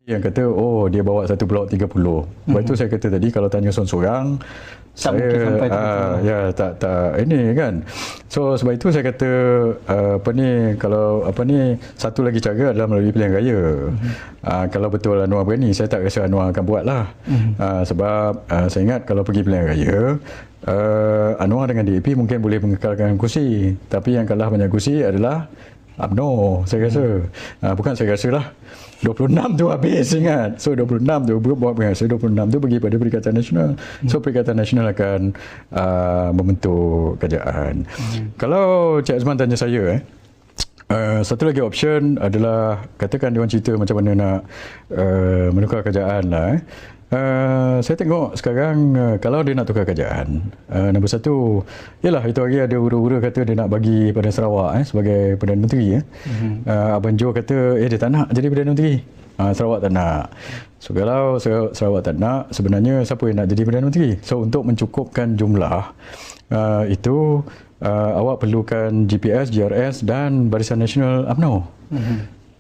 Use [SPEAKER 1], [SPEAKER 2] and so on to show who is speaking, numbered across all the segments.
[SPEAKER 1] yang kata oh dia bawa satu blok 30. Sebab itu saya kata tadi kalau tanya seorang-seorang saya ya tak ini kan. So sebab itu saya kata apa ni, kalau apa ni, satu lagi cara adalah melalui pilihan raya. Kalau betul Anwar berani, saya tak rasa Anwar akan buat lah. Sebab saya ingat kalau pergi pilihan raya, Anwar dengan DAP mungkin boleh mengekalkan kursi, tapi yang kalah banyak kursi adalah UMNO, saya rasa. Bukan saya rasa lah, 26 tu habis, ingat. So 26 tu buat pengasas, 26 tu pergi pada Perikatan Nasional. So Perikatan Nasional akan membentuk kerajaan. Kalau Cik Azman tanya saya, satu lagi option adalah katakan dia orang cerita macam mana nak menukar kerajaan lah. Saya tengok sekarang kalau dia nak tukar kerajaan, nombor satu, ialah itu hari ada hura-hura kata dia nak bagi pada Sarawak sebagai Perdana Menteri. Abang Jo kata dia tak nak jadi Perdana Menteri. Sarawak tak nak. So kalau Sarawak tak nak, sebenarnya siapa yang nak jadi Perdana Menteri? So untuk mencukupkan jumlah itu, awak perlukan GPS, GRS dan Barisan Nasional UMNO.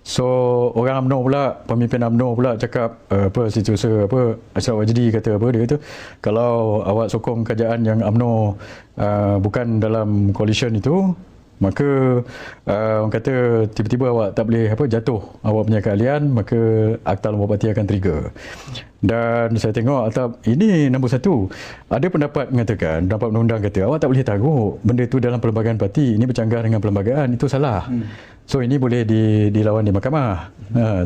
[SPEAKER 1] So orang UMNO pula, pemimpin UMNO pula cakap apa setiausaha apa Ashraf Wajdi kata apa, dia kata kalau awak sokong kerajaan yang UMNO bukan dalam coalition itu, maka orang kata tiba-tiba awak tak boleh apa jatuh awak punya keahlian, maka Akta Lembah Parti akan trigger. Dan saya tengok ini nombor satu, ada pendapat mengatakan, pendapat undang-undang kata awak tak boleh taruh benda itu dalam perlembagaan parti, ini bercanggah dengan perlembagaan, itu salah. So ini boleh dilawan di mahkamah.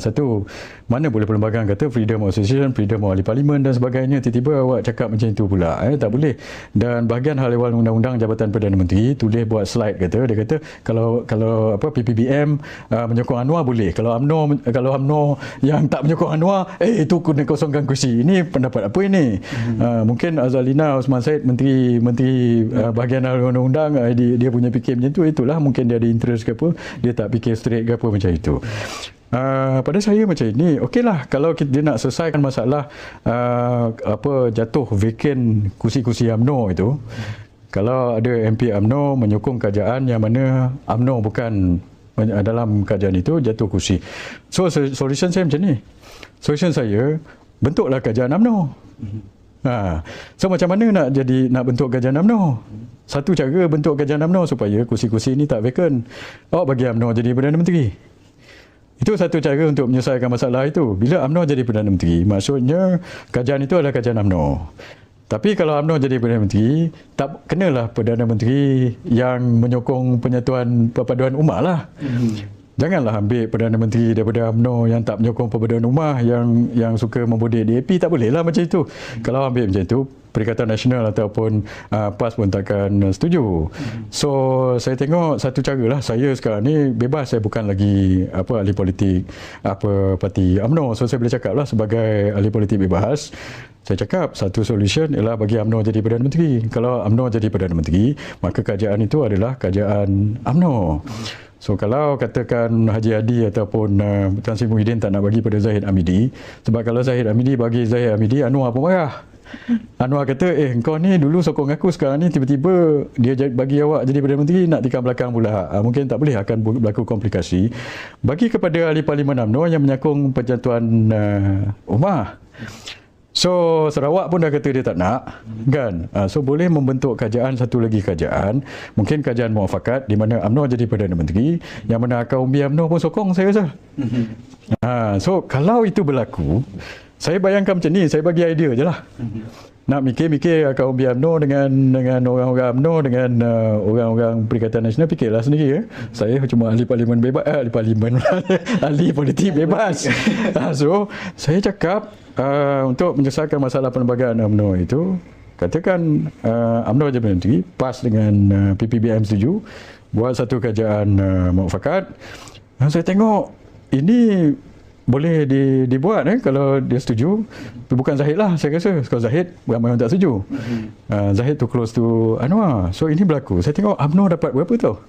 [SPEAKER 1] Satu, mana boleh perlembagaan kata freedom of association, freedom of ahli parlimen dan sebagainya, tiba-tiba awak cakap macam itu pula, tak boleh. Dan bahagian hal ehwal undang-undang Jabatan Perdana Menteri tulis buat slide, kata dia kata kalau apa PPBM menyokong Anwar boleh, kalau UMNO yang tak menyokong Anwar itu kena kosongkan kursi. Ini pendapat apa ini? Mungkin Azalina Osman Said, menteri bahagian hal undang-undang, dia punya fikir macam tu, itulah mungkin dia ada interest ke apa, dia tak fikir straight ke apa macam itu. Pada saya macam ini, okeylah kalau dia nak selesaikan masalah jatuh vacant kursi-kursi UMNO itu. Kalau ada MP UMNO menyokong kerajaan yang mana UMNO bukan dalam kerajaan itu, jatuh kursi. So solution saya macam ni. Solution saya, bentuklah kerajaan UMNO. So macam mana nak bentuk kerajaan UMNO? Satu cara bentuk kerajaan UMNO supaya kursi-kursi ini tak vacant, awak bagi UMNO jadi Perdana Menteri. Itu satu cara untuk menyelesaikan masalah itu. Bila UMNO jadi Perdana Menteri, maksudnya kerajaan itu adalah kerajaan UMNO. Tapi kalau UMNO jadi Perdana Menteri, tak kenalah Perdana Menteri yang menyokong penyatuan perpaduan ummah lah. Janganlah ambil Perdana Menteri daripada UMNO yang tak menyokong perpaduan ummah, yang suka membodek DAP, tak boleh lah macam itu. Kalau ambil macam itu, Perikatan Nasional ataupun PAS pun takkan setuju. So saya tengok satu cara lah, saya sekarang ni bebas, saya bukan lagi ahli politik parti UMNO. So saya boleh cakap lah sebagai ahli politik bebas, saya cakap satu solution ialah bagi UMNO jadi Perdana Menteri. Kalau UMNO jadi Perdana Menteri, maka kerajaan itu adalah kerajaan UMNO. So kalau katakan Haji Hadi ataupun Tan Sri Muhyiddin tak nak bagi pada Zahid Hamidi, sebab kalau Zahid Hamidi bagi Zahid Hamidi, Anwar pun marah. Anwar kata, kau ni dulu sokong aku, sekarang ni tiba-tiba dia bagi awak jadi Perdana Menteri, nak tikam belakang pula. Mungkin tak boleh, akan berlaku komplikasi. Bagi kepada ahli parlimen UMNO yang menyokong penyatuan ummah. So Sarawak pun dah kata dia tak nak, kan? So boleh membentuk kerajaan, satu lagi kerajaan, mungkin kerajaan muafakat di mana UMNO jadi Perdana Menteri, yang mana akar umbi UMNO pun sokong, saya rasa. So kalau itu berlaku, saya bayangkan macam ni, saya bagi idea je lah. Nak mikir-mikir akar umbi UMNO dengan orang-orang UMNO, dengan orang-orang Perikatan Nasional, fikirlah sendiri. Saya cuma ahli parlimen bebas, ahli politik bebas. So saya cakap, untuk menyelesaikan masalah perlembagaan UMNO itu, katakan UMNO jadi Menteri, PAS dengan PPBM setuju, buat satu kerajaan muafakat. Saya tengok ini boleh dibuat kalau dia setuju. Bukan Zahid lah, saya rasa. Kalau Zahid, ramai orang tak setuju. Zahid tu close to Anwar. So ini berlaku. Saya tengok UMNO dapat berapa tau.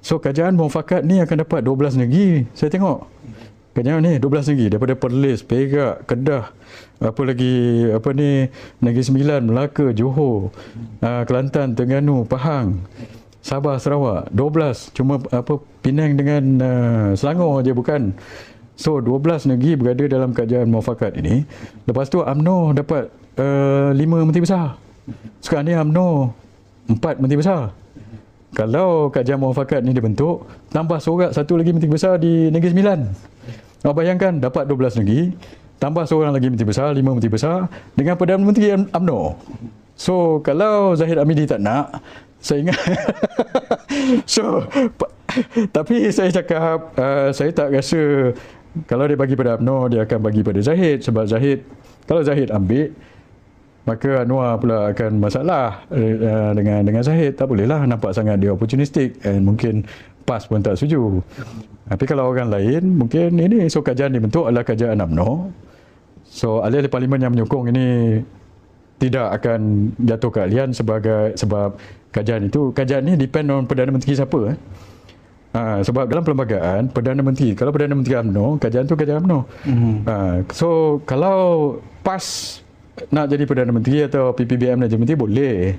[SPEAKER 1] So kerajaan muafakat ni akan dapat 12 negeri. Saya tengok kerajaan ni 12 negeri, daripada Perlis, Perak, Kedah, Negeri Sembilan, Melaka, Johor, Kelantan, Terengganu, Pahang, Sabah, Sarawak, 12. Cuma Penang dengan Selangor je bukan. So 12 negeri berada dalam kajian muafakat ini. Lepas tu UMNO dapat 5 menteri besar. Sekarang ni UMNO 4 menteri besar. Kalau kajian muafakat ni dibentuk, tambah sorak satu lagi menteri besar di Negeri Sembilan. Bayangkan dapat 12 negeri, tambah seorang lagi menteri besar, 5 menteri besar dengan Perdana Menteri UMNO. So kalau Zahid Hamidi tak nak, saya ingat tapi saya cakap saya tak rasa kalau dia bagi pada UMNO, dia akan bagi pada Zahid, sebab Zahid, kalau Zahid ambil, maka Anwar pula akan masalah dengan Zahid. Tak bolehlah nampak sangat dia opportunistic, and mungkin PAS pun tak setuju. Tapi kalau orang lain, mungkin ini, so kajian dibentuk adalah kajian UMNO. So ahli-ahli parlimen yang menyokong ini tidak akan jatuh keahlian sebab kajian ni depend on Perdana Menteri siapa. Sebab dalam perlembagaan Perdana Menteri, kalau Perdana Menteri UMNO, kajian tu kajian UMNO. So kalau PAS nak jadi Perdana Menteri atau PPBM nak jadi menteri, boleh.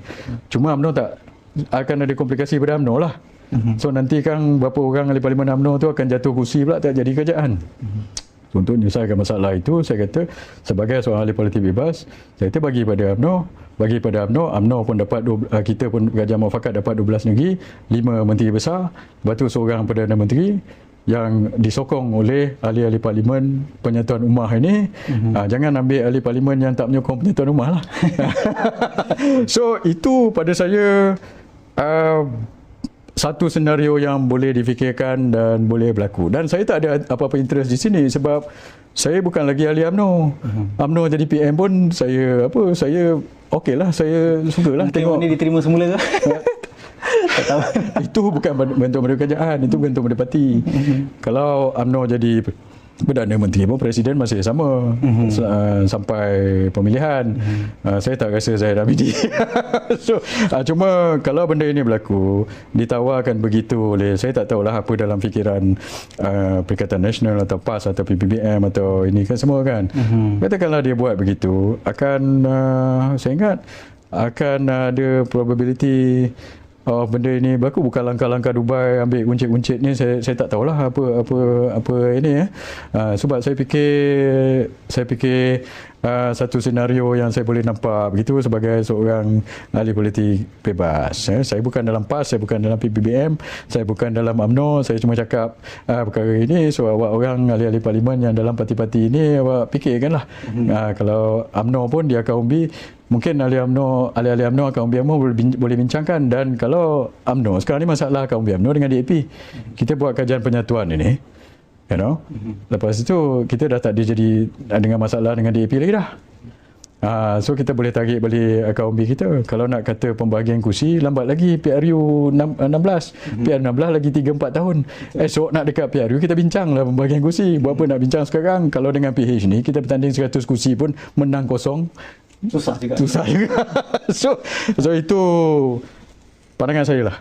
[SPEAKER 1] Cuma UMNO tak akan ada komplikasi pada UMNO lah. So nanti kan berapa orang ahli parlimen UMNO tu akan jatuh kursi pula, tak jadi kerajaan. Untuk menyelesaikan masalah itu, saya kata sebagai seorang ahli politik bebas, saya kata bagi pada UMNO, UMNO pun dapat, kita pun kajian muafakat dapat 12 negeri, 5 menteri besar, lepas tu seorang Perdana Menteri yang disokong oleh ahli-ahli parlimen penyatuan ummah ini. Jangan ambil ahli parlimen yang tak menyokong penyatuan ummah lah. So itu pada saya satu senario yang boleh difikirkan dan boleh berlaku. Dan saya tak ada apa-apa interest di sini sebab saya bukan lagi ahli UMNO. UMNO jadi PM pun saya okeylah, saya sukalah tengok
[SPEAKER 2] ni diterima semula ke? Tak tahu.
[SPEAKER 1] Itu bukan bentuk kerajaan, itu bentuk parti. Kalau UMNO jadi Perdana Menteri pun Presiden masih sama sampai pemilihan. Saya tak rasa Zahid Hamidi. So, cuma kalau benda ini berlaku, ditawarkan begitu oleh, saya tak tahulah apa dalam fikiran Perikatan Nasional atau PAS atau PPBM atau ini kan semua kan. Katakanlah dia buat begitu, akan saya ingat akan ada probability benda ini berlaku. Bukan langkah-langkah Dubai ambil uncit-uncit ni, saya tak tahulah apa ini ya. Sebab saya fikir satu senario yang saya boleh nampak begitu sebagai seorang ahli politik bebas. Saya bukan dalam PAS, saya bukan dalam PPBM, saya bukan dalam UMNO, saya cuma cakap perkara ini. So awak orang ahli-ahli parlimen yang dalam parti-parti ini, awak fikirkanlah. Kalau UMNO pun dia akan umbi, mungkin ahli-ahli UMNO akan umbi UMNO boleh bincangkan. Dan kalau UMNO sekarang ni masalah akan umbi UMNO dengan DAP, kita buat kajian penyatuan ini, you know. Lepas itu kita dah tak jadi dengan masalah dengan DAP lagi dah. So kita boleh tarik balik akaun umbi kita. Kalau nak kata pembahagian kursi, lambat lagi PRU 16. PRU 16 lagi 3-4 tahun. Esok nak dekat PRU, kita bincang lah pembahagian kursi. Buat apa nak bincang sekarang? Kalau dengan PH ni, kita bertanding 100 kursi pun menang kosong.
[SPEAKER 2] Susah juga.
[SPEAKER 1] So itu pandangan saya lah.